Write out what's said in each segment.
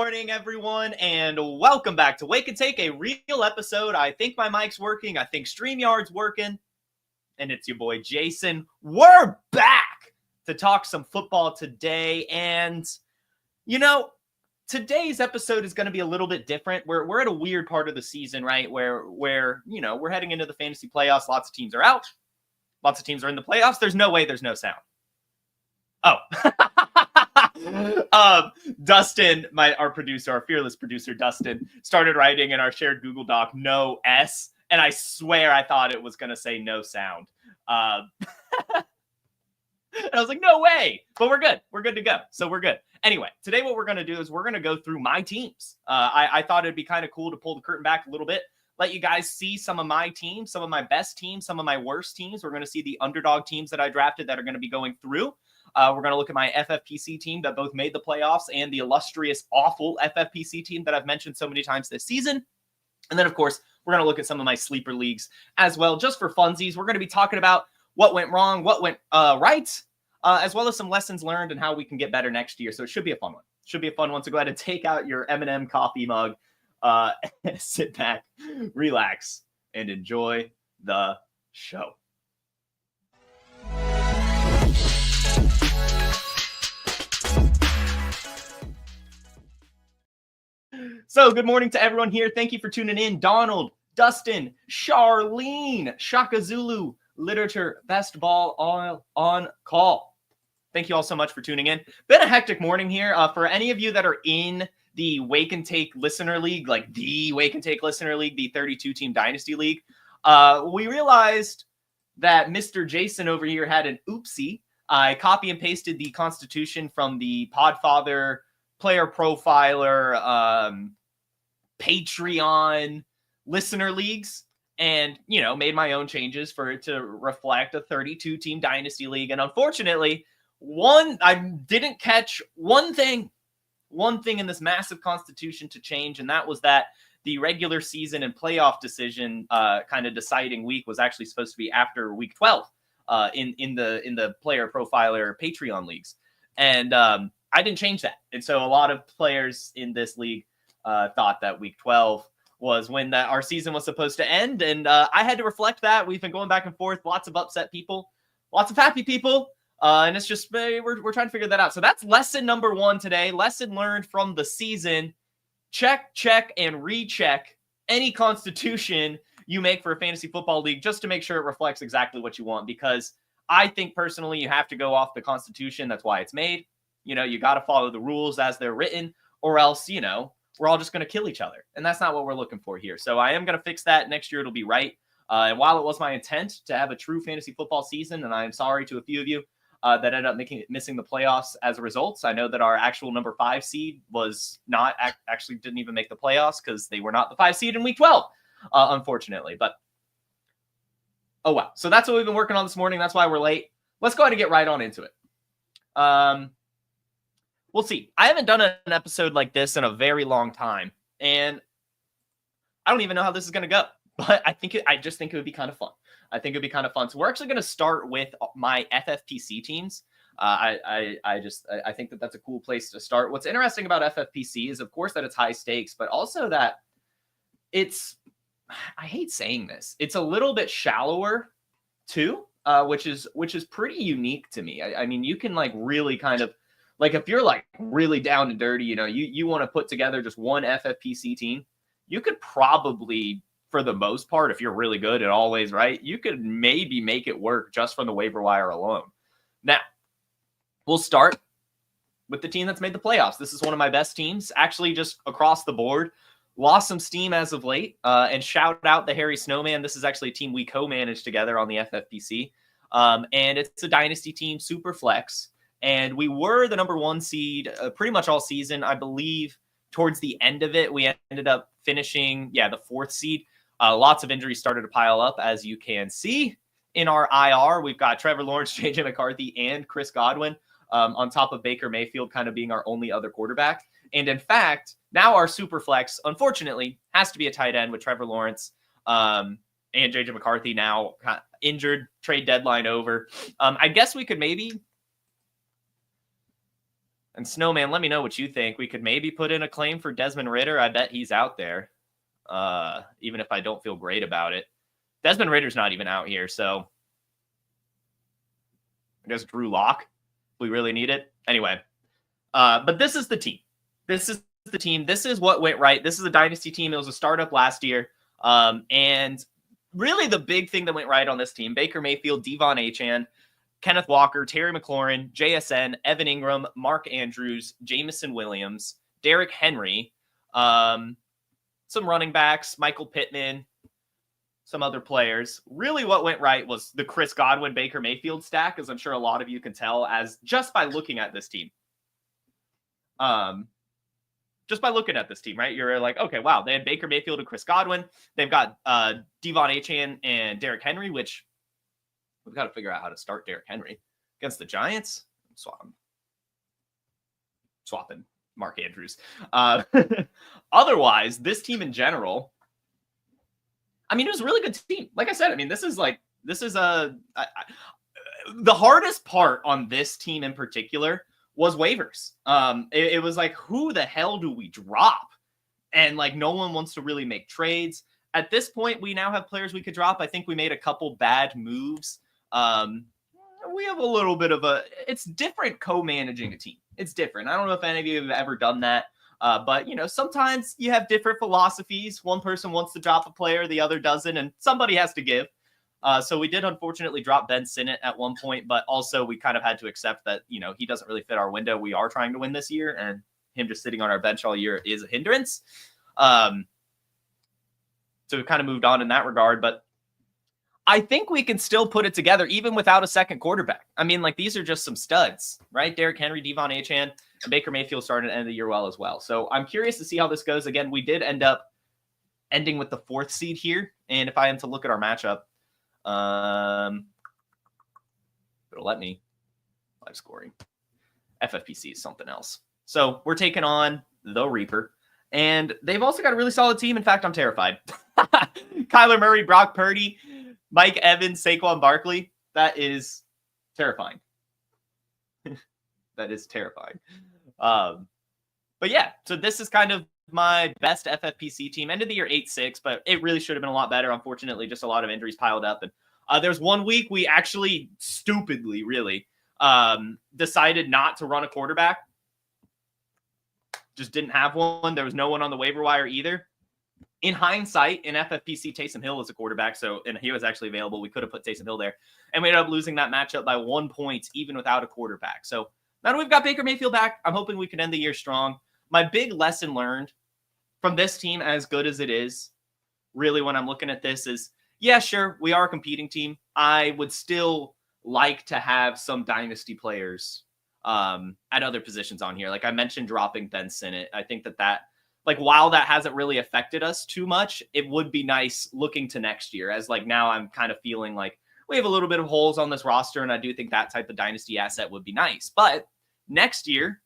morning, everyone, and welcome back to Wake and Take, a real episode. I think my mic's working. I think StreamYard's working. And it's your boy, Jason. We're back to talk some football today. And, you know, today's episode is going to be a little bit different. We're at a weird part of the season, right, where we're heading into the fantasy playoffs. Lots of teams are out. Lots of teams are in the playoffs. There's no way there's no sound. Oh. Dustin, our producer, our fearless producer, Dustin, started writing in our shared Google Doc, no S, and I swear I thought it was going to say no sound. And I was like, no way, but we're good. We're good to go. So we're good. Anyway, today what we're going to do is we're going to go through my teams. I thought it'd be kind of cool to pull the curtain back a little bit, let you guys see some of my teams, some of my best teams, some of my worst teams. We're going to see the underdog teams that I drafted that are going to be going through. We're going to look at my FFPC team that both made the playoffs and the illustrious, awful FFPC team that I've mentioned so many times this season. And then, of course, we're going to look at some of my sleeper leagues as well, just for funsies. We're going to be talking about what went wrong, what went right, as well as some lessons learned and how we can get better next year. So it should be a fun one. Should be a fun one. So go ahead and take out your M&M coffee mug, sit back, relax, and enjoy the show. So good morning to everyone here. Thank you for tuning in. Donald, Dustin, Charlene, Shaka Zulu, Literature, Best Ball all on call. Thank you all so much for tuning in. Been a hectic morning here. For any of you that are in the Wake and Take Listener League, like the Wake and Take Listener League, the 32-team Dynasty League, we realized that Mr. Jason over here had an oopsie. I copy and pasted the constitution from the Podfather, PlayerProfiler, Patreon listener leagues, and made my own changes for it to reflect a 32-team dynasty league. And unfortunately, I didn't catch one thing in this massive constitution to change, and that was that the regular season and playoff decision kind of deciding week was actually supposed to be after week 12 in the PlayerProfiler Patreon leagues. And I didn't change that. And so a lot of players in this league thought that week 12 was when our season was supposed to end. And I had to reflect that. We've been going back and forth, lots of upset people, lots of happy people. And it's just, we're trying to figure that out. So that's lesson number 1 today. Lesson learned from the season. Check, and recheck any constitution you make for a fantasy football league just to make sure it reflects exactly what you want. Because I think personally, you have to go off the constitution. That's why it's made. You got to follow the rules as they're written, or else, we're all just going to kill each other. And that's not what we're looking for here. So I am going to fix that. Next year, it'll be right. And while it was my intent to have a true fantasy football season, and I am sorry to a few of you that ended up missing the playoffs as a result. I know that our actual number 5 seed was not actually didn't even make the playoffs because they were not the 5 seed in week 12, unfortunately. But oh, wow. So that's what we've been working on this morning. That's why we're late. Let's go ahead and get right on into it. We'll see. I haven't done an episode like this in a very long time, and I don't even know how this is going to go, but I just think it would be kind of fun. I think it'd be kind of fun. So we're actually going to start with my FFPC teams. I think that that's a cool place to start. What's interesting about FFPC is, of course, that it's high stakes, but also that I hate saying this, it's a little bit shallower too, which is pretty unique to me. I mean, you can really kind of, if you're really down and dirty, you want to put together just one FFPC team, you could probably, for the most part, if you're really good and always right, you could maybe make it work just from the waiver wire alone. Now, we'll start with the team that's made the playoffs. This is one of my best teams, actually, just across the board. Lost some steam as of late, and shout out the Harry Snowman. This is actually a team we co-managed together on the FFPC, and it's a dynasty team, super flex. And we were the number 1 seed pretty much all season. I believe towards the end of it, we ended up finishing, the 4th seed. Lots of injuries started to pile up, as you can see in our IR. We've got Trevor Lawrence, JJ McCarthy, and Chris Godwin on top of Baker Mayfield kind of being our only other quarterback. And in fact, now our super flex, unfortunately, has to be a tight end with Trevor Lawrence and JJ McCarthy now injured, trade deadline over. I guess we could maybe And Snowman, let me know what you think. We could maybe put in a claim for Desmond Ridder. I bet he's out there, even if I don't feel great about it. Desmond Ritter's not even out here, so I guess Drew Lock. We really need it. Anyway, but this is the team. This is the team. This is what went right. This is a dynasty team. It was a startup last year. And really the big thing that went right on this team, Baker Mayfield, Devon Achane, Kenneth Walker, Terry McLaurin, JSN, Evan Ingram, Mark Andrews, Jamison Williams, Derrick Henry, some running backs, Michael Pittman, some other players. Really what went right was the Chris Godwin, Baker Mayfield stack, as I'm sure a lot of you can tell as just by looking at this team. Just by looking at this team, right? You're like, okay, wow, they had Baker Mayfield and Chris Godwin. They've got Devon Achane and Derrick Henry, which we've got to figure out how to start Derrick Henry against the Giants. Swapping Mark Andrews. Otherwise, this team in general, I mean, it was a really good team. Like I said, I mean, this is the hardest part on this team in particular was waivers. It was like, who the hell do we drop? And like, no one wants to really make trades. At this point, we now have players we could drop. I think we made a couple bad moves. We have a little bit of it's different co-managing a team. It's different. I don't know if any of you have ever done that. But, you know, sometimes you have different philosophies. One person wants to drop a player, the other doesn't, and somebody has to give. So we did unfortunately drop Ben Sinnott at one point, but also we kind of had to accept that, you know, he doesn't really fit our window. We are trying to win this year, and him just sitting on our bench all year is a hindrance. So we kind of moved on in that regard, but I think we can still put it together even without a second quarterback. I mean, like, these are just some studs, right? Derrick Henry, Devon Achane, and Baker Mayfield started at the end of the year well as well. So I'm curious to see how this goes. Again, we did end up ending with the 4th seed here. And if I am to look at our matchup, it'll let me live scoring. FFPC is something else. So we're taking on the Reaper. And they've also got a really solid team. In fact, I'm terrified. Kyler Murray, Brock Purdy, Mike Evans, Saquon Barkley. That is terrifying. That is terrifying. But yeah, so this is kind of my best FFPC team. End of the year 8-6, but it really should have been a lot better. Unfortunately, just a lot of injuries piled up. And there's one week we actually stupidly, really, decided not to run a quarterback. Just didn't have one. There was no one on the waiver wire either. In hindsight, in FFPC, Taysom Hill was a quarterback, and he was actually available. We could have put Taysom Hill there. And we ended up losing that matchup by 1 point, even without a quarterback. So now that we've got Baker Mayfield back, I'm hoping we can end the year strong. My big lesson learned from this team, as good as it is, really when I'm looking at this is, yeah, sure, we are a competing team. I would still like to have some dynasty players at other positions on here. Like I mentioned, dropping Ben Sinnott. I think that like, while that hasn't really affected us too much, it would be nice looking to next year, as like now I'm kind of feeling like we have a little bit of holes on this roster, and I do think that type of dynasty asset would be nice. But next year,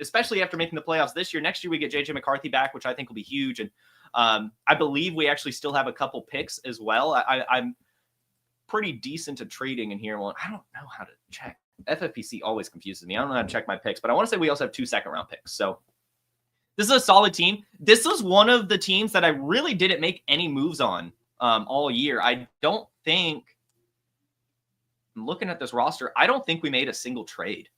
especially after making the playoffs this year, next year we get JJ McCarthy back, which I think will be huge. And I believe we actually still have a couple picks as well. I'm pretty decent at trading in here. Well, I don't know how to check. FFPC always confuses me. I don't know how to check my picks, but I want to say we also have 2 second-round picks. So this is a solid team. This is one of the teams that I really didn't make any moves on all year. I don't think, I'm looking at this roster, I don't think we made a single trade.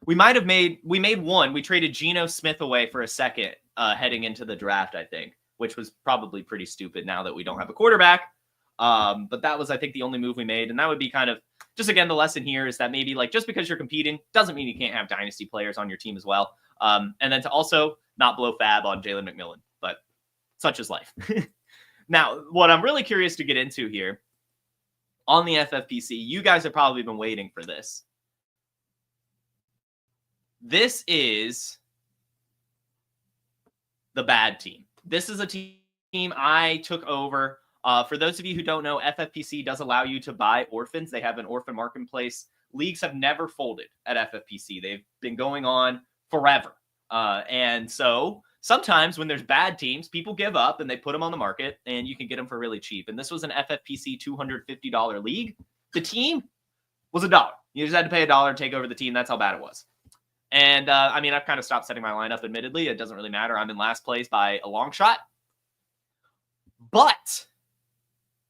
We made one. We traded Geno Smith away for a second heading into the draft, I think, which was probably pretty stupid now that we don't have a quarterback. But that was, I think, the only move we made. And that would be kind of, just again, the lesson here is that maybe like just because you're competing doesn't mean you can't have dynasty players on your team as well. And then to also not blow fab on Jalen McMillan, but such is life. Now, what I'm really curious to get into here on the FFPC, you guys have probably been waiting for this. This is the bad team. This is a team I took over. For those of you who don't know, FFPC does allow you to buy orphans. They have an orphan marketplace. Leagues have never folded at FFPC. They've been going on forever. And so sometimes when there's bad teams, people give up and they put them on the market and you can get them for really cheap. And this was an FFPC $250 league. The team was $1. You just had to pay $1 to take over the team. That's how bad it was. And I mean, I've kind of stopped setting my lineup, admittedly. It doesn't really matter. I'm in last place by a long shot. But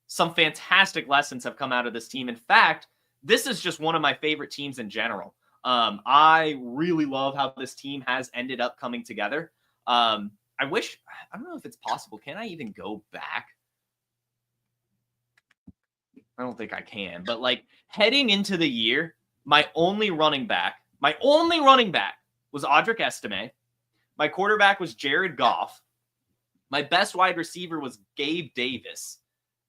some fantastic lessons have come out of this team. In fact, this is just one of my favorite teams in general. I really love how this team has ended up coming together. I don't know if it's possible. Can I even go back? I don't think I can. But like heading into the year, my only running back was Audric Estime. My quarterback was Jared Goff. My best wide receiver was Gabe Davis.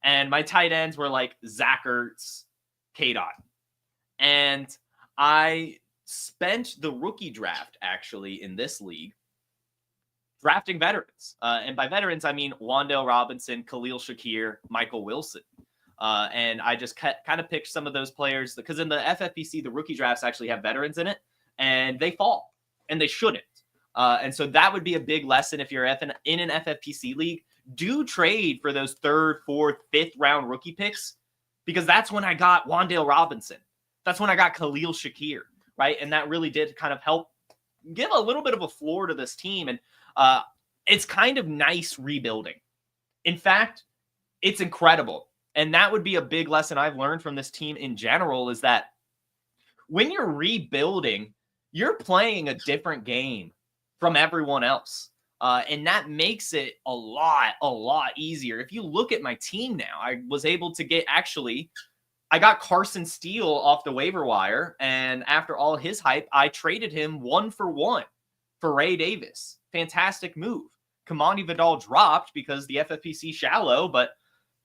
And my tight ends were like Zach Ertz, K-Dot. And I spent the rookie draft actually in this league drafting veterans. And by veterans, I mean Wan'Dale Robinson, Khalil Shakir, Michael Wilson. And I just kind of picked some of those players because in the FFPC, the rookie drafts actually have veterans in it and they fall and they shouldn't. And so that would be a big lesson if you're in an FFPC league. Do trade for those 3rd, 4th, 5th round rookie picks because that's when I got Wan'Dale Robinson. That's when I got Khalil Shakir, right? And that really did kind of help give a little bit of a floor to this team. And it's kind of nice rebuilding. In fact, it's incredible. And that would be a big lesson I've learned from this team in general is that when you're rebuilding, you're playing a different game from everyone else. And that makes it a lot easier. If you look at my team now, I was able to get I got Carson Steele off the waiver wire. And after all his hype, I traded him 1-for-1 for Ray Davis. Fantastic move. Kamani Vidal dropped because the FFPC shallow, but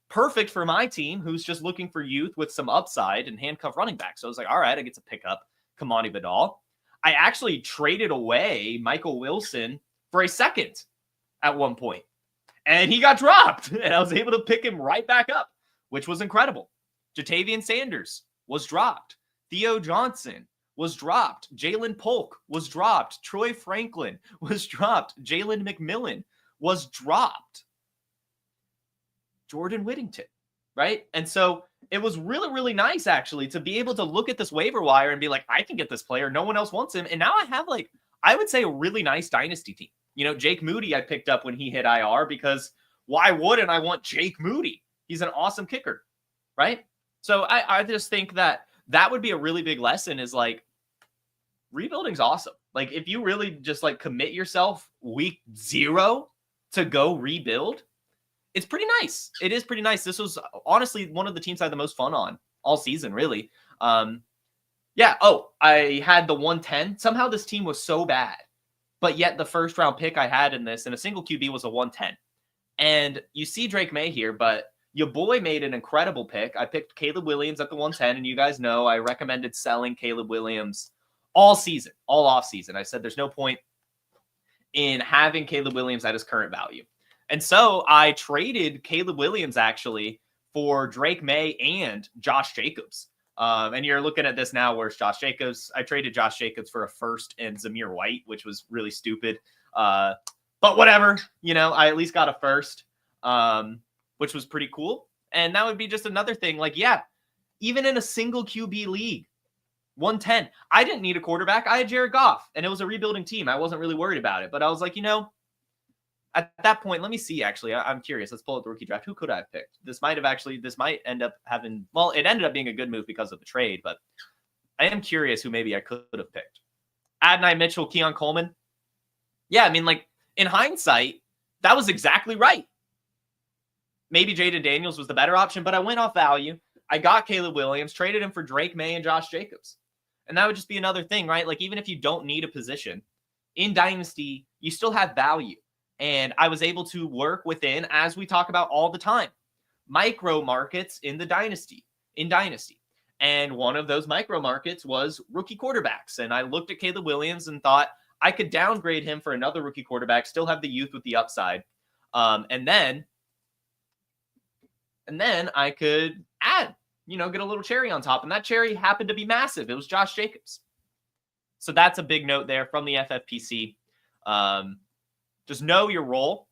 perfect for my team who's just looking for youth with some upside and handcuff running back. So I was like, all right, I get to pick up Kamani Vidal. I actually traded away Michael Wilson for a second at one point. And he got dropped. And I was able to pick him right back up, which was incredible. Jatavian Sanders was dropped. Theo Johnson was dropped. Jalen Polk was dropped. Troy Franklin was dropped. Jalen McMillan was dropped. Jordan Whittington, right? And so it was really, really nice, actually, to be able to look at this waiver wire and be like, I can get this player. No one else wants him. And now I have, I would say, a really nice dynasty team. You know, Jake Moody I picked up when he hit IR because why wouldn't I want Jake Moody? He's an awesome kicker, right? So I just think that would be a really big lesson is, rebuilding's awesome. If you really just, commit yourself week 0 to go rebuild, it's pretty nice. It is pretty nice. This was honestly one of the teams I had the most fun on all season, really. Yeah. Oh, I had the 110. Somehow this team was so bad, but yet the first round pick I had in this in a single QB was a 110. And you see Drake May here, but your boy made an incredible pick. I picked Caleb Williams at the 110, and you guys know I recommended selling Caleb Williams all season, all off season. I said there's no point in having Caleb Williams at his current value. And so I traded Caleb Williams actually for Drake May and Josh Jacobs. And you're looking at this now, where's Josh Jacobs? I traded Josh Jacobs for a first and Zamir White, which was really stupid. But whatever, I at least got a first, which was pretty cool. And that would be just another thing. Even in a single QB league, 110, I didn't need a quarterback. I had Jared Goff, and it was a rebuilding team. I wasn't really worried about it, but I was like, at that point, let me see, actually. I'm curious. Let's pull up the rookie draft. Who could I have picked? This might end up having, it ended up being a good move because of the trade, but I am curious who maybe I could have picked. Adonai Mitchell, Keon Coleman. Yeah, I mean, in hindsight, that was exactly right. Maybe Jaden Daniels was the better option, but I went off value. I got Caleb Williams, traded him for Drake May and Josh Jacobs. And that would just be another thing, right? Even if you don't need a position, in Dynasty, you still have value. And I was able to work within, as we talk about all the time, micro markets in Dynasty. And one of those micro markets was rookie quarterbacks. And I looked at Caleb Williams and thought I could downgrade him for another rookie quarterback, still have the youth with the upside. And then I could add, get a little cherry on top. And that cherry happened to be massive. It was Josh Jacobs. So that's a big note there from the FFPC. Just know your role,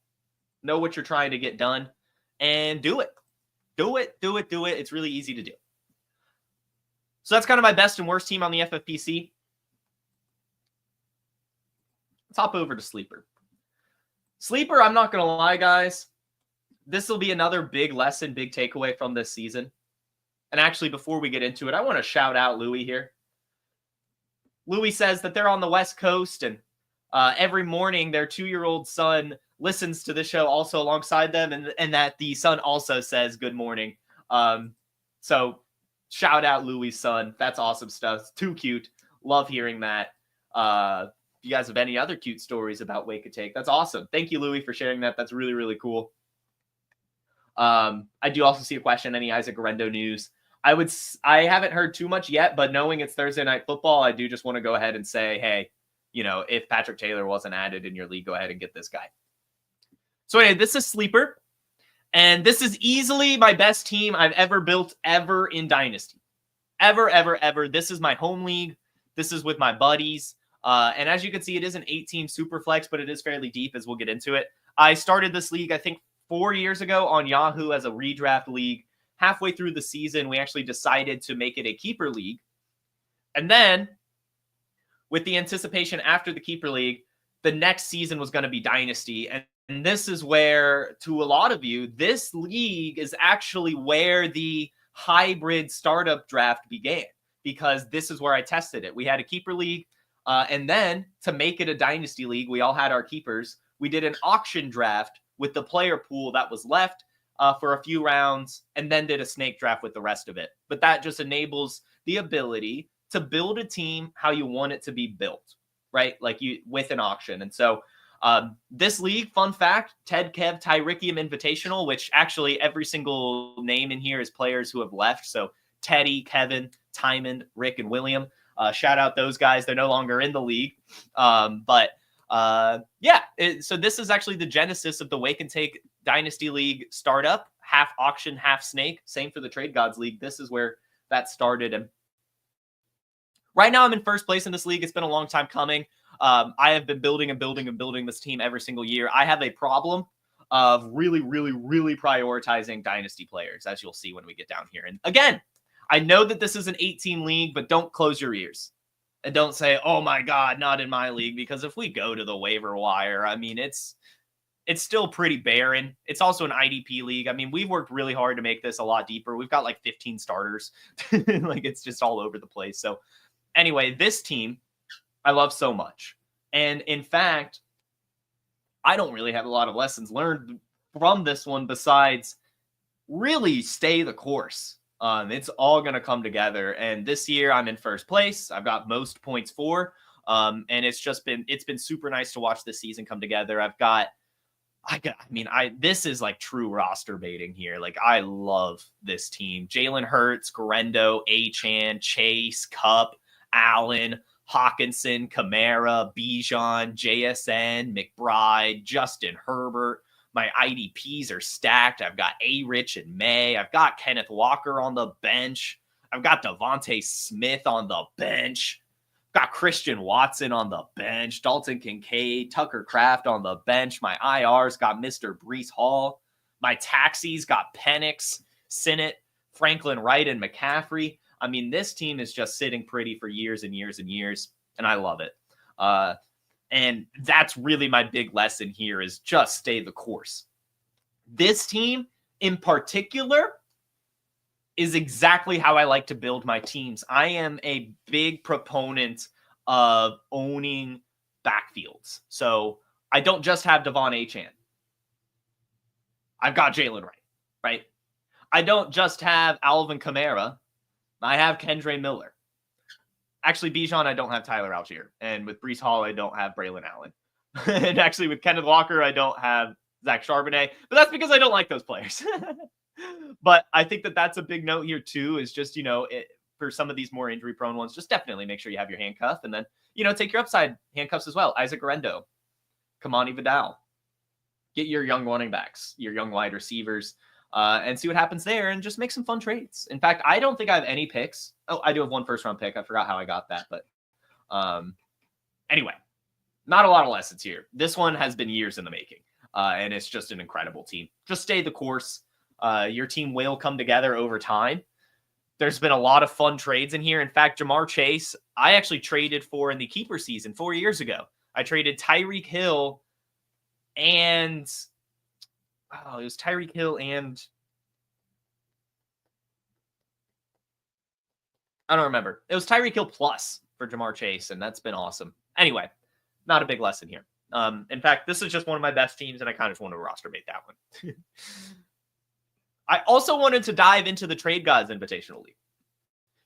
know what you're trying to get done, and do it. Do it. It's really easy to do. So that's kind of my best and worst team on the FFPC. Let's hop over to Sleeper. Sleeper, I'm not going to lie, guys. This will be another big lesson, big takeaway from this season. And actually, before we get into it, I want to shout out Louis here. Louis says that they're on the West Coast, and every morning their 2-year-old son listens to the show also alongside them, and that the son also says good morning. So shout out Louis' son. That's awesome stuff. Too cute. Love hearing that. If you guys have any other cute stories about Wake a Take, that's awesome. Thank you, Louis, for sharing that. That's really, really cool. I do also see a question, any Isaac Garendo news? I haven't heard too much yet, but knowing it's Thursday Night Football, I do just want to go ahead and say, hey, if Patrick Taylor wasn't added in your league, go ahead and get this guy. So anyway, this is Sleeper, and this is easily my best team I've ever built ever in Dynasty. Ever. This is my home league. This is with my buddies. And as you can see, it is an 8-team super flex, but it is fairly deep, as we'll get into it. I started this league, I think, 4 years ago on Yahoo as a redraft league. Halfway through the season, we actually decided to make it a keeper league. And then, with the anticipation after the keeper league, the next season was going to be Dynasty. And this is where, to a lot of you, this league is actually where the hybrid startup draft began, because this is where I tested it. We had a keeper league, and then to make it a Dynasty league, we all had our keepers. We did an auction draft with the player pool that was left for a few rounds, and then did a snake draft with the rest of it. But that just enables the ability to build a team how you want it to be built, right? Like with an auction. And so this league, fun fact, Ted Kev Tyrickium Invitational, which actually every single name in here is players who have left. So Teddy, Kevin, Tymond, Rick, and William. Shout out those guys. They're no longer in the league. So this is actually the genesis of the Wake and Take Dynasty League startup, half auction, half snake. Same for the Trade Gods League. This is where that started. And right now I'm in first place in this league. It's been a long time coming. I have been building this team every single year. I have a problem of really prioritizing Dynasty players, as you'll see when we get down here. And again, I know that this is an 8-team league, but don't close your ears. And don't say, oh my God, not in my league. Because if we go to the waiver wire, I mean, it's still pretty barren. It's also an IDP league. I mean, we've worked really hard to make this a lot deeper. We've got like 15 starters. Like, it's just all over the place. So anyway, this team I love so much. And in fact, I don't really have a lot of lessons learned from this one besides really stay the course. It's all going to come together. And this year I'm in first place. I've got most points for, and it's been super nice to watch this season come together. This is like true roster baiting here. Like, I love this team. Jalen Hurts, Garendo, Achane, Chase, Cup, Allen, Hawkinson, Kamara, Bijan, JSN, McBride, Justin Herbert. My IDPs are stacked. I've got A-Rich and May. I've got Kenneth Walker on the bench. I've got Devontae Smith on the bench. Got Christian Watson on the bench. Dalton Kincaid, Tucker Kraft on the bench. My IRs got Mr. Breece Hall. My taxis got Penix, Sinnott, Franklin Wright, and McCaffrey. I mean, this team is just sitting pretty for years and years and years, and I love it. And that's really my big lesson here, is just stay the course. This team in particular is exactly how I like to build my teams. I am a big proponent of owning backfields. So I don't just have Devon Achane. I've got Jalen Wright, right? I don't just have Alvin Kamara. I have Kendre Miller. Actually, Bijan, I don't have Tyler Algier. And with Breece Hall, I don't have Braylon Allen. And actually, with Kenneth Walker, I don't have Zach Charbonnet. But that's because I don't like those players. But I think that that's a big note here, too, is just, for some of these more injury-prone ones, just definitely make sure you have your handcuff. And then, take your upside handcuffs as well. Isaac Garendo, Kamani Vidal. Get your young running backs, your young wide receivers, and see what happens there, and just make some fun trades. In fact, I don't think I have any picks. Oh, I do have one first-round pick. I forgot how I got that. But anyway, not a lot of lessons here. This one has been years in the making, and it's just an incredible team. Just stay the course. Your team will come together over time. There's been a lot of fun trades in here. In fact, Jamar Chase, I actually traded for in the keeper season 4 years ago. I traded Tyreek Hill and it was Tyreek Hill and I don't remember. It was Tyreek Hill plus for Jamar Chase, and that's been awesome. Anyway, not a big lesson here. In fact, this is just one of my best teams, and I kind of just want to roster mate that one. I also wanted to dive into the Trade Gods Invitational League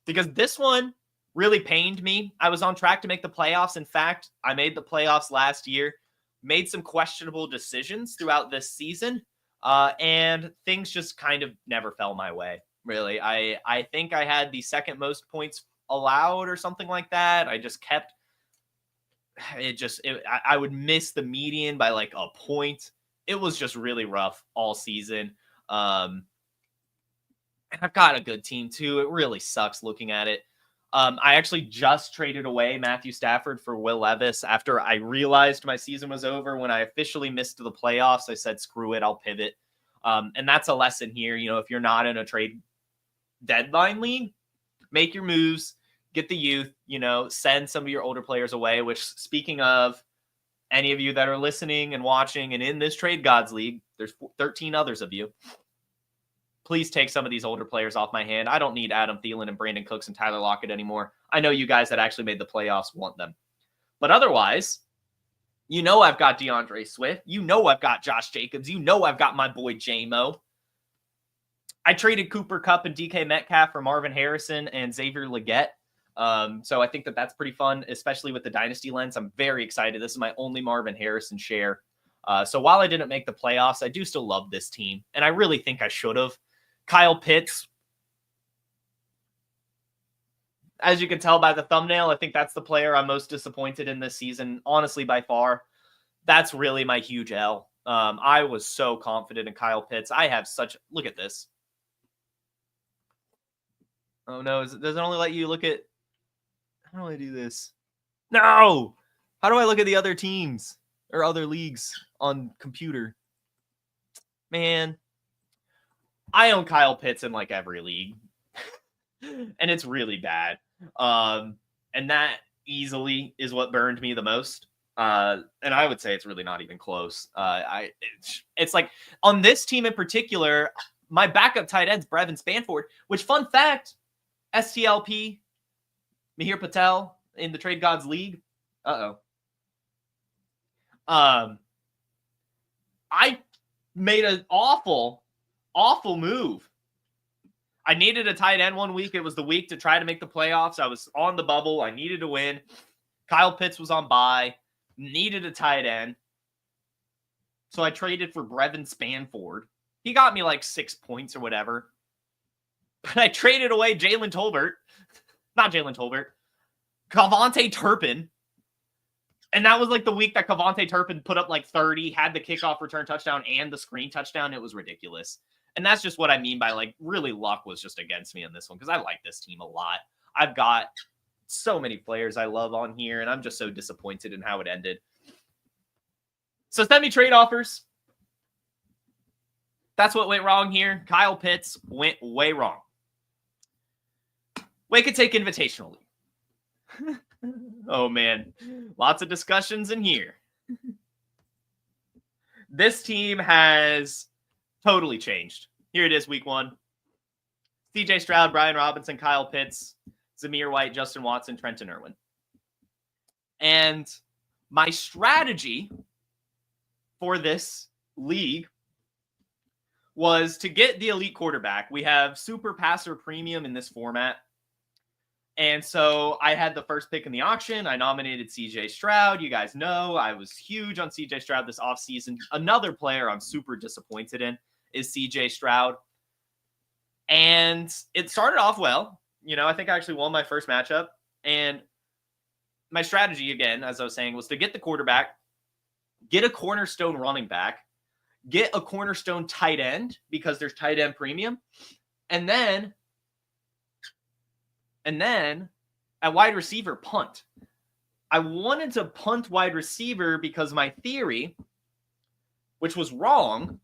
because this one really pained me. I was on track to make the playoffs. In fact, I made the playoffs last year, made some questionable decisions throughout this season, and things just kind of never fell my way. Really, I think I had the second most points allowed or something like that. I just kept I would miss the median by like a point. It was just really rough all season. And I've got a good team too. It really sucks looking at it. I actually just traded away Matthew Stafford for Will Levis after I realized my season was over. When I officially missed the playoffs, I said, screw it, I'll pivot. And that's a lesson here. You know, if you're not in a trade deadline league, make your moves, get the youth, you know, send some of your older players away, which, speaking of any of you that are listening and watching and in this Trade Gods League, there's 13 others of you. Please take some of these older players off my hand. I don't need Adam Thielen and Brandon Cooks and Tyler Lockett anymore. I know you guys that actually made the playoffs want them. But otherwise, you know I've got DeAndre Swift. You know I've got Josh Jacobs. You know I've got my boy J-Mo. I traded Cooper Kupp and DK Metcalf for Marvin Harrison and Xavier Legette. So I think that that's pretty fun, especially with the Dynasty lens. I'm very excited. This is my only Marvin Harrison share. So while I didn't make the playoffs, I do still love this team. And I really think I should have. Kyle Pitts, as you can tell by the thumbnail, I think that's the player I'm most disappointed in this season, honestly, by far. That's really my huge L. I was so confident in Kyle Pitts. I have such... Look at this. Oh, no. Does it only let you look at... How do I do this? No! How do I look at the other teams or other leagues on computer? Man. I own Kyle Pitts in like every league. And it's really bad. And that easily is what burned me the most. And I would say it's really not even close. It's like on this team in particular, my backup tight end's Brevin Spanford, which, fun fact, STLP, Mihir Patel in the Trade Gods League. I made an awful move. I needed a tight end one week. It was the week to try to make the playoffs. I was on the bubble. I needed to win. Kyle Pitts was on bye. Needed a tight end. So I traded for Brevin Spanford. He got me like 6 points or whatever. But I traded away Jalen Tolbert. Not Jalen Tolbert. Kavontae Turpin. And that was like the week that Kavontae Turpin put up like 30, had the kickoff return touchdown and the screen touchdown. It was ridiculous. And that's just what I mean by like really luck was just against me in this one because I like this team a lot. I've got so many players I love on here, and I'm just so disappointed in how it ended. So send me trade offers. That's what went wrong here. Kyle Pitts went way wrong. Wake and Take Invitational League. Oh, man. Lots of discussions in here. This team has totally changed. Here it is, week 1. CJ Stroud, Brian Robinson, Kyle Pitts, Zamir White, Justin Watson, Trenton Irwin. And my strategy for this league was to get the elite quarterback. We have super passer premium in this format. And so I had the first pick in the auction. I nominated CJ Stroud. You guys know I was huge on CJ Stroud this offseason. Another player I'm super disappointed in is CJ Stroud. And it started off well. You know, I think I actually won my first matchup. And my strategy, again, as I was saying, was to get the quarterback, get a cornerstone running back, get a cornerstone tight end because there's tight end premium. And then at wide receiver, punt. I wanted to punt wide receiver because my theory, which was wrong,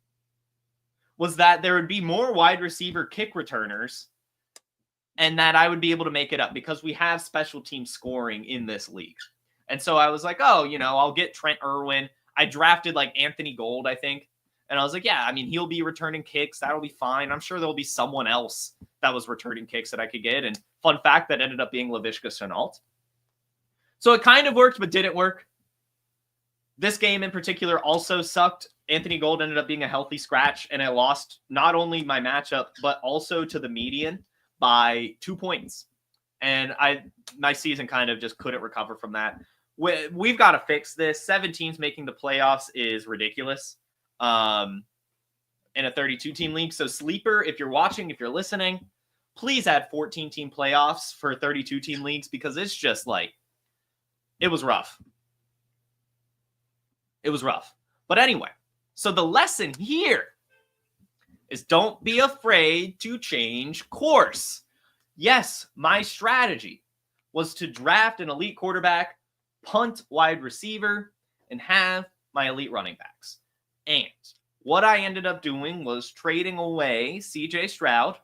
was that there would be more wide receiver kick returners and that I would be able to make it up because we have special team scoring in this league. And so I was like, oh, I'll get Trent Irwin. I drafted like Anthony Gold, I think. And I was like, yeah, I mean, he'll be returning kicks. That'll be fine. I'm sure there'll be someone else that was returning kicks that I could get. And fun fact, that ended up being Laviska Shenault. So it kind of worked, but didn't work. This game in particular also sucked. Anthony Gold ended up being a healthy scratch, and I lost not only my matchup, but also to the median by 2 points. And my season kind of just couldn't recover from that. We've got to fix this. 7 teams making the playoffs is ridiculous in a 32-team league. So Sleeper, if you're watching, if you're listening, please add 14-team playoffs for 32-team leagues, because it's just like, it was rough. It was rough. But anyway, so the lesson here is don't be afraid to change course. Yes, my strategy was to draft an elite quarterback, punt wide receiver, and have my elite running backs. And what I ended up doing was trading away CJ Stroud.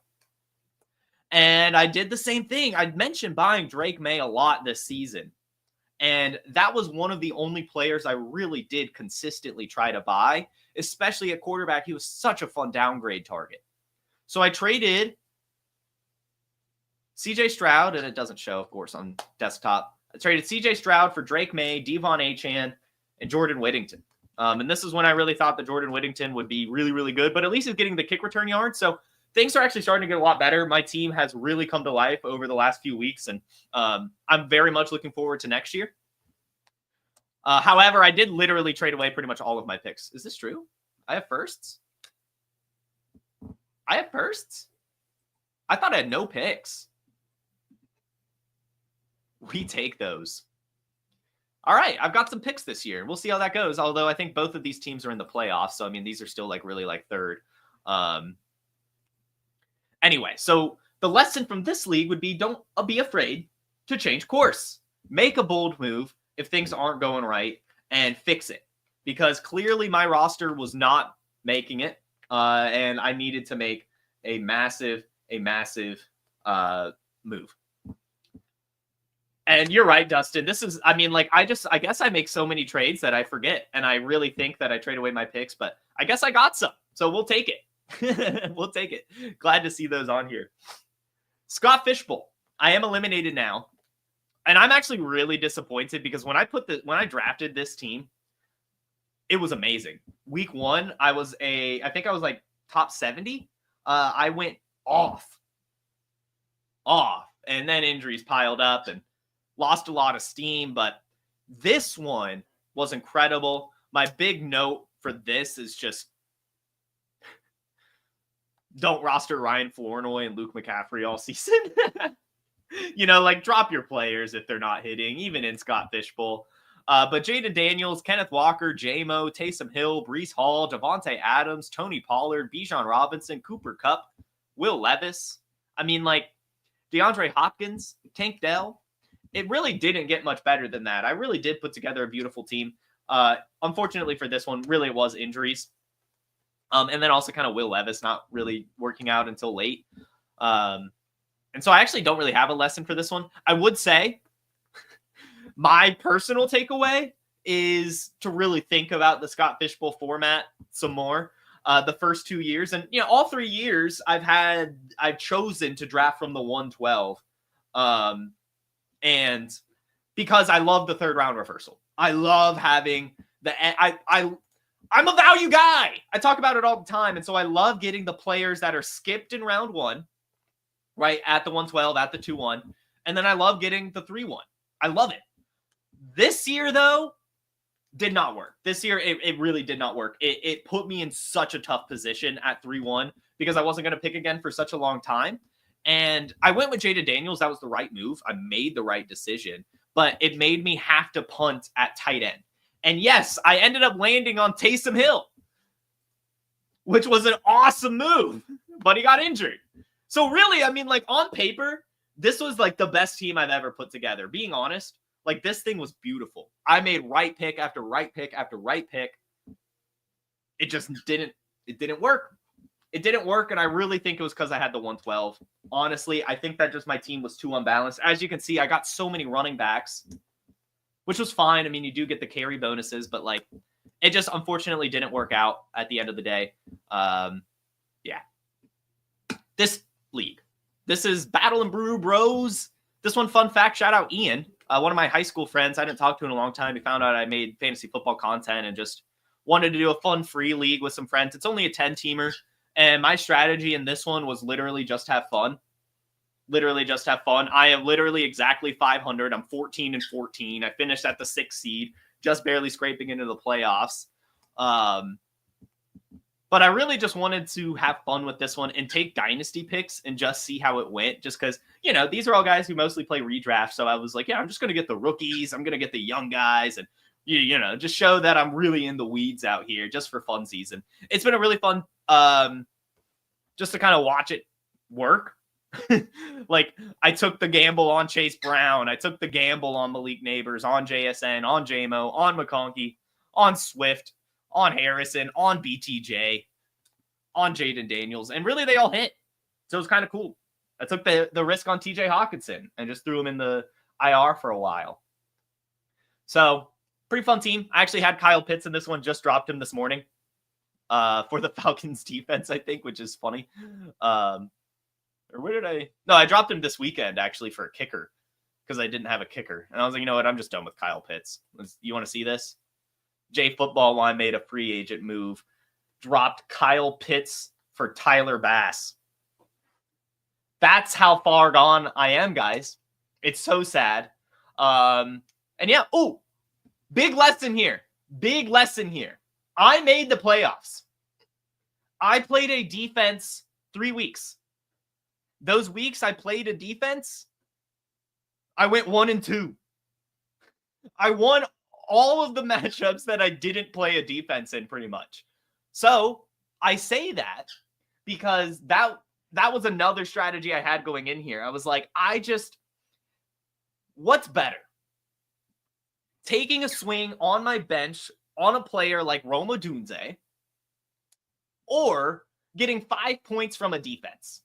And I did the same thing. I'd mentioned buying Drake May a lot this season. And that was one of the only players I really did consistently try to buy, especially at quarterback. He was such a fun downgrade target. So I traded CJ Stroud, and it doesn't show, of course, on desktop. I traded CJ Stroud for Drake May, Devon Achane, and Jordan Whittington. And this is when I really thought that Jordan Whittington would be really, really good, but at least he's getting the kick return yards. So things are actually starting to get a lot better. My team has really come to life over the last few weeks, and I'm very much looking forward to next year. However, I did literally trade away pretty much all of my picks. Is this true? I have firsts? I have firsts? I thought I had no picks. We take those. All right, I've got some picks this year. We'll see how that goes, although I think both of these teams are in the playoffs, so I mean, these are still like really like third. Anyway, so the lesson from this league would be don't be afraid to change course. Make a bold move if things aren't going right and fix it. Because clearly my roster was not making it, and I needed to make a massive move. And you're right, Dustin. This is, I mean, like, I guess I make so many trades that I forget, and I really think that I trade away my picks, but I guess I got some, so we'll take it. We'll take it. Glad to see those on here. Scott Fishbowl. I am eliminated now, and I'm actually really disappointed because when I drafted this team, it was amazing. Week 1, I think I was like top 70. I went off, and then injuries piled up and lost a lot of steam, but this one was incredible. My big note for this is just don't roster Ryan Flournoy and Luke McCaffrey all season. Like drop your players if they're not hitting, even in Scott Fishbowl. But Jaden Daniels, Kenneth Walker, J-Mo, Taysom Hill, Breece Hall, Devontae Adams, Tony Pollard, Bijan Robinson, Cooper Kupp, Will Levis. I mean, like DeAndre Hopkins, Tank Dell. It really didn't get much better than that. I really did put together a beautiful team. Unfortunately for this one, really it was injuries. And then also kind of Will Levis not really working out until late. And so I actually don't really have a lesson for this one. I would say my personal takeaway is to really think about the Scott Fishbowl format some more. The first 2 years, and all 3 years I've chosen to draft from the 112. And because I love the third round reversal, I love having I'm a value guy. I talk about it all the time. And so I love getting the players that are skipped in round 1, right? At the 112, at the 2-1. And then I love getting the 3-1. I love it. This year, though, did not work. This year, it really did not work. It put me in such a tough position at 3-1 because I wasn't going to pick again for such a long time. And I went with Jaden Daniels. That was the right move. I made the right decision, but it made me have to punt at tight end. And yes, I ended up landing on Taysom Hill, which was an awesome move, but he got injured. So really, I mean, like on paper, this was like the best team I've ever put together. Being honest, like this thing was beautiful. I made right pick after right pick after right pick. It just didn't work. It didn't work, and I really think it was because I had the 112. Honestly, I think that just my team was too unbalanced. As you can see, I got so many running backs, which was fine. I mean, you do get the carry bonuses, but like it just unfortunately didn't work out at the end of the day. Yeah. This league. This is Battle and Brew Bros. This one, fun fact, shout out Ian, one of my high school friends. I didn't talk to in a long time. He found out I made fantasy football content and just wanted to do a fun free league with some friends. It's only a 10-teamer. And my strategy in this one was literally just have fun. Literally just have fun. I am literally exactly 500. I'm 14-14. I finished at the 6th seed, just barely scraping into the playoffs. But I really just wanted to have fun with this one and take dynasty picks and just see how it went. Just because, you know, these are all guys who mostly play redraft. So I was like, yeah, I'm just going to get the rookies. I'm going to get the young guys and, you know, just show that I'm really in the weeds out here just for fun season. It's been a really fun, just to kind of watch it work. Like I took the gamble on Chase Brown. I took the gamble on Malik Neighbors, on JSN, on JMO, on McConkey, on Swift, on Harrison, on BTJ, on Jaden Daniels, and really they all hit. So it was kind of cool. I took the risk on TJ Hawkinson and just threw him in the IR for a while. So pretty fun team. I actually had Kyle Pitts in this one, just dropped him this morning for the Falcons defense, I think, which is funny. Or where did I? No, I dropped him this weekend actually for a kicker because I didn't have a kicker. And I was like, you know what? I'm just done with Kyle Pitts. You want to see this? J Football Line made a free agent move, dropped Kyle Pitts for Tyler Bass. That's how far gone I am, guys. It's so sad. And yeah, oh, big lesson here. Big lesson here. I made the playoffs. I played a defense 3 weeks. Those weeks I played a defense, I went 1-2. I won all of the matchups that I didn't play a defense in pretty much. So I say that because that was another strategy I had going in here. I was like, what's better? Taking a swing on my bench on a player like Rome Odunze or getting 5 points from a defense?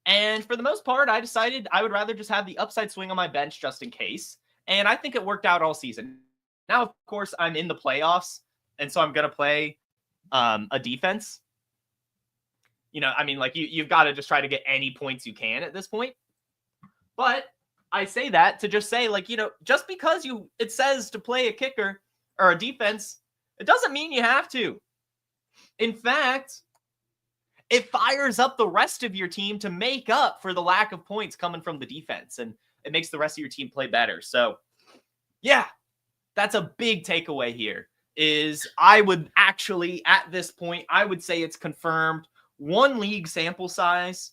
And for the most part, I decided I would rather just have the upside swing on my bench just in case. And I think it worked out all season. Now, of course, I'm in the playoffs, and so I'm going to play a defense. You know, I mean, like, you've got to just try to get any points you can at this point. But I say that to just say, like, you know, just because it says to play a kicker or a defense, it doesn't mean you have to. In fact, it fires up the rest of your team to make up for the lack of points coming from the defense. And it makes the rest of your team play better. So, yeah, that's a big takeaway here is I would actually, at this point, I would say it's confirmed. 1 league sample size.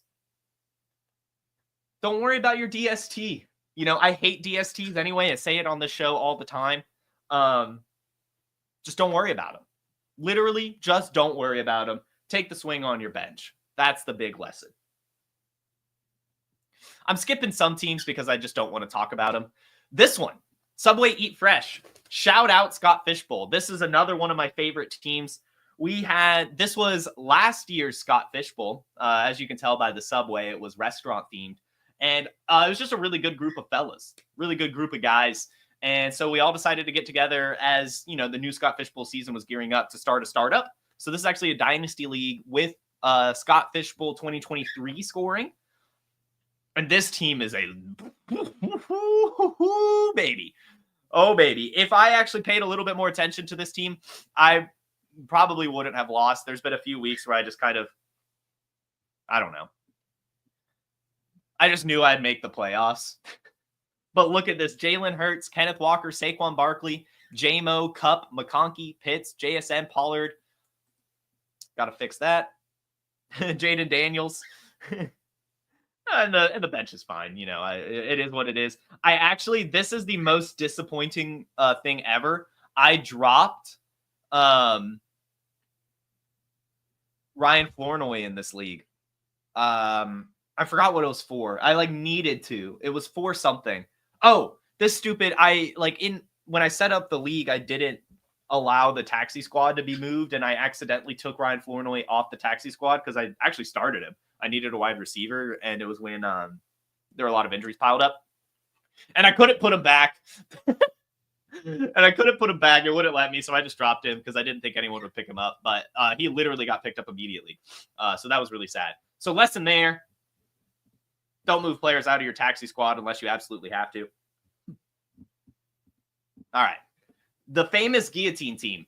Don't worry about your DST. You know, I hate DSTs anyway. I say it on the show all the time. Just don't worry about them. Literally, just don't worry about them. Take the swing on your bench. That's the big lesson. I'm skipping some teams because I just don't want to talk about them. This one, Subway Eat Fresh. Shout out Scott Fishbowl. This is another one of my favorite teams. This was last year's Scott Fishbowl. As you can tell by the Subway, it was restaurant themed. And it was just a really good group of fellas, really good group of guys. And so we all decided to get together as, you know, the new Scott Fishbowl season was gearing up to start a startup. So this is actually a dynasty league with Scott Fishbowl 2023 scoring. And this team is a baby. Oh, baby. If I actually paid a little bit more attention to this team, I probably wouldn't have lost. There's been a few weeks where I just kind of, I don't know. I just knew I'd make the playoffs. But look at this. Jalen Hurts, Kenneth Walker, Saquon Barkley, JMO, Cup, McConkey, Pitts, JSN, Pollard. Got to fix that. Jaden Daniels. And the bench is fine. You know, it is what it is. This is the most disappointing thing ever. I dropped Ryan Flournoy in this league. I forgot what it was for. I needed to. It was for something. Oh, this stupid. When I set up the league, I didn't allow the taxi squad to be moved, and I accidentally took Ryan Flournoy off the taxi squad because I actually started him. I needed a wide receiver, and it was when there were a lot of injuries piled up, and I couldn't put him back. And I couldn't put him back. It wouldn't let me, so I just dropped him because I didn't think anyone would pick him up. But he literally got picked up immediately. So that was really sad. So lesson there. Don't move players out of your taxi squad unless you absolutely have to. All right. The famous guillotine team.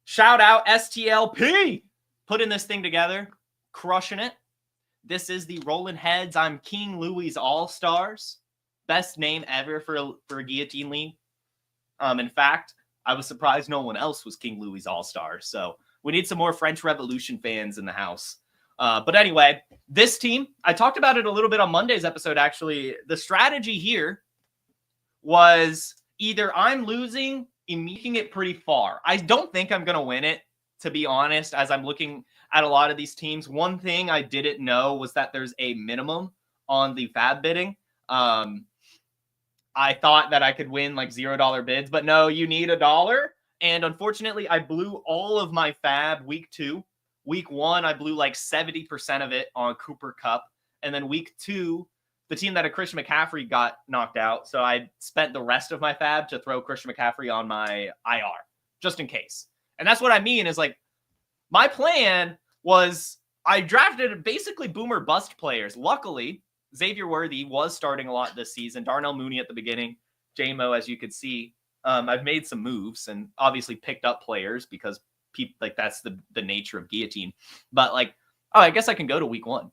Shout out STLP. Putting this thing together. Crushing it. This is the Rolling Heads. I'm King Louie's All-Stars. Best name ever for a guillotine league. In fact, I was surprised no one else was King Louie's All-Stars. So we need some more French Revolution fans in the house. But anyway, this team, I talked about it a little bit on Monday's episode, actually. The strategy here was either I'm losing and making it pretty far. I don't think I'm going to win it, to be honest, as I'm looking at a lot of these teams. One thing I didn't know was that there's a minimum on the fab bidding. I thought that I could win like $0 bids, but no, you need $1. And unfortunately, I blew all of my fab week 2. Week 1, I blew like 70% of it on Cooper Kupp. And then week 2, the team that had Christian McCaffrey got knocked out. So I spent the rest of my fab to throw Christian McCaffrey on my IR, just in case. And that's what I mean is like, my plan was I drafted basically boomer bust players. Luckily, Xavier Worthy was starting a lot this season. Darnell Mooney at the beginning. JMO, as you could see. I've made some moves and obviously picked up players because people like that's the nature of guillotine. But like, oh, I guess I can go to week 1.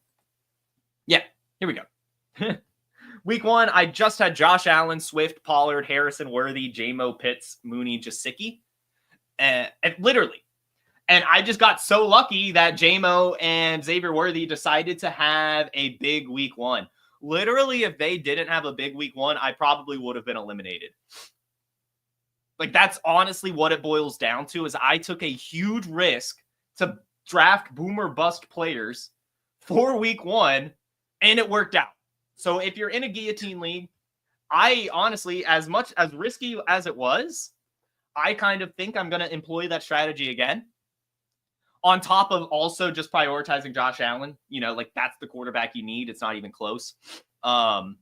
Yeah, here we go. Week 1, I just had Josh Allen, Swift, Pollard, Harrison, Worthy, JMO, Pitts, Mooney, Gesicki. And literally. And I just got so lucky that JMO and Xavier Worthy decided to have a big week 1. Literally, if they didn't have a big week 1, I probably would have been eliminated. Like, that's honestly what it boils down to, is I took a huge risk to draft boomer bust players for week 1, and it worked out. So if you're in a guillotine league, I honestly, as much as risky as it was, I kind of think I'm going to employ that strategy again. On top of also just prioritizing Josh Allen, you know, like that's the quarterback you need. It's not even close. And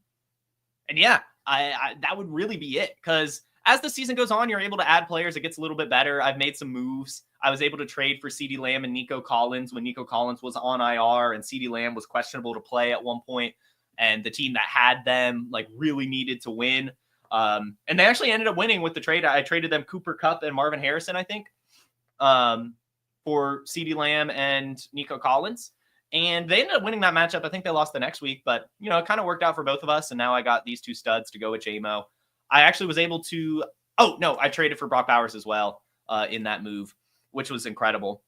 yeah, I that would really be it. Because as the season goes on, you're able to add players. It gets a little bit better. I've made some moves. I was able to trade for CeeDee Lamb and Nico Collins when Nico Collins was on IR and CeeDee Lamb was questionable to play at one point. And the team that had them like really needed to win. And they actually ended up winning with the trade. I traded them Cooper Kupp and Marvin Harrison, I think. For CeeDee Lamb and Nico Collins. And they ended up winning that matchup. I think they lost the next week, but, you know, it kind of worked out for both of us. And now I got these 2 studs to go with JMO. I actually was able to, I traded for Brock Bowers as well in that move, which was incredible.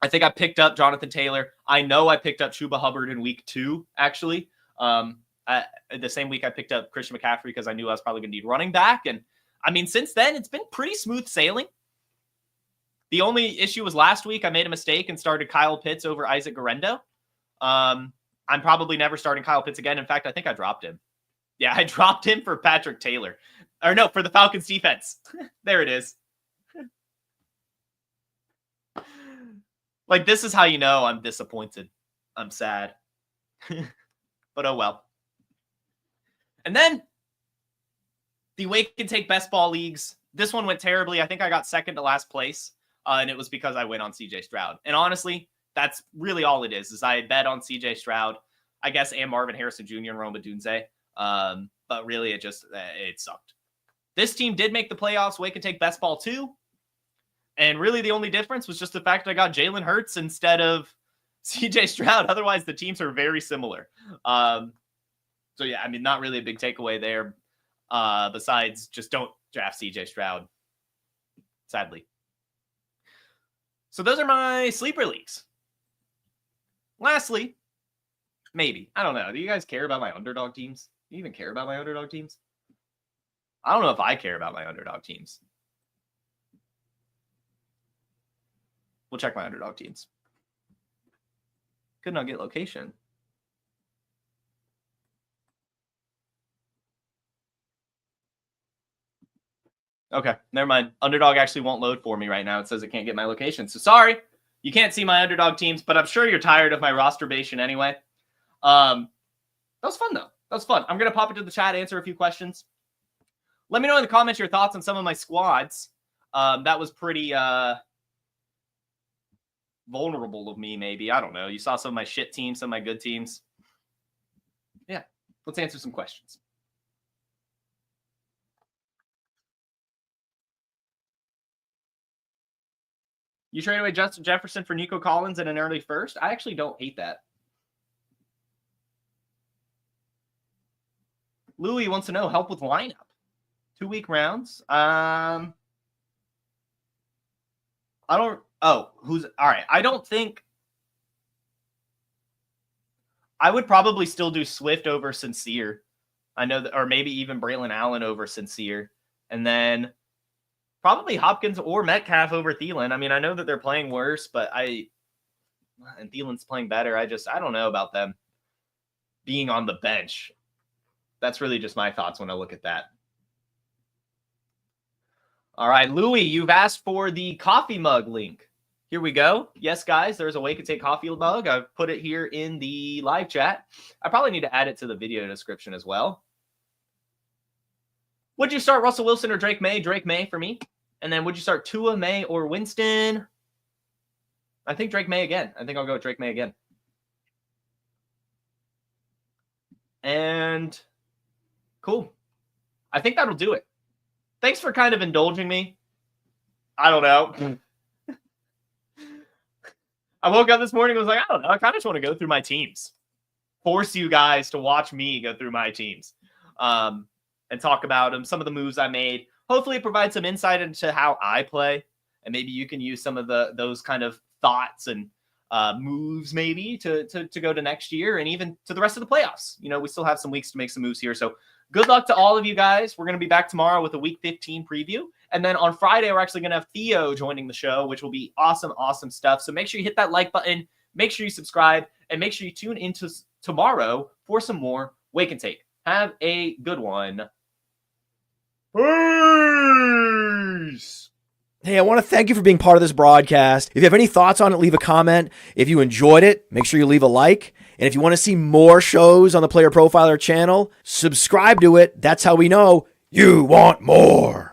I think I picked up Jonathan Taylor. I know I picked up Chuba Hubbard in week 2, actually. The same week I picked up Christian McCaffrey because I knew I was probably going to need running back. And I mean, since then, it's been pretty smooth sailing. The only issue was last week I made a mistake and started Kyle Pitts over Isaac Guerrero. I'm probably never starting Kyle Pitts again. In fact, I think I dropped him. Yeah, I dropped him for Patrick Taylor. Or no, for the Falcons defense. There it is. Like, this is how you know I'm disappointed. I'm sad. But oh well. And then the Wake and Take Best Ball Leagues. This one went terribly. I think I got second to last place. And it was because I went on CJ Stroud. And honestly, that's really all it is I bet on CJ Stroud, I guess, and Marvin Harrison Jr. and Roma Dunze. But really, it sucked. This team did make the playoffs. Wake and Take Best Ball 2. And really, the only difference was just the fact that I got Jalen Hurts instead of CJ Stroud. Otherwise, the teams are very similar. So, yeah, I mean, not really a big takeaway there. Besides, just don't draft CJ Stroud. Sadly. So those are my sleeper leagues. Lastly, maybe. I don't know. Do you guys care about my underdog teams? Do you even care about my underdog teams? I don't know if I care about my underdog teams. We'll check my underdog teams. Could not get location. Okay, never mind. Underdog actually won't load for me right now. It says it can't get my location. So sorry, you can't see my underdog teams, but I'm sure you're tired of my rosterbation anyway. That was fun, though. That was fun. I'm going to pop into the chat, answer a few questions. Let me know in the comments your thoughts on some of my squads. That was pretty vulnerable of me, maybe. I don't know. You saw some of my shit teams, some of my good teams. Yeah, let's answer some questions. You trade away Justin Jefferson for Nico Collins in an early first? I actually don't hate that. Louis wants to know help with lineup. 2-week rounds. I don't. Oh, who's all right? I don't think. I would probably still do Swift over Sincere. I know that, or maybe even Braylon Allen over Sincere, and then probably Hopkins or Metcalf over Thielen. I mean, I know that they're playing worse, but and Thielen's playing better. I don't know about them being on the bench. That's really just my thoughts when I look at that. All right, Louis, you've asked for the coffee mug link. Here we go. Yes, guys, there's a Wake and Take coffee mug. I've put it here in the live chat. I probably need to add it to the video description as well. Would you start Russell Wilson or Drake May? Drake May for me. And then would you start Tua, May, or Winston? I think Drake May again. I think I'll go with Drake May again. And cool. I think that'll do it. Thanks for kind of indulging me. I don't know. I woke up this morning and was like, I don't know. I kind of just want to go through my teams. Force you guys to watch me go through my teams. And talk about them, some of the moves I made. Hopefully it provides some insight into how I play. And maybe you can use some of those kind of thoughts and moves maybe to go to next year and even to the rest of the playoffs. You know, we still have some weeks to make some moves here. So good luck to all of you guys. We're going to be back tomorrow with a Week 15 preview. And then on Friday, we're actually going to have Theo joining the show, which will be awesome, awesome stuff. So make sure you hit that like button. Make sure you subscribe. And make sure you tune into tomorrow for some more Wake and Take. Have a good one. Peace. Hey, I want to thank you for being part of this broadcast. If you have any thoughts on it, leave a comment. If you enjoyed it, make sure you leave a like. And if you want to see more shows on the Player Profiler channel, subscribe to it. That's how we know you want more.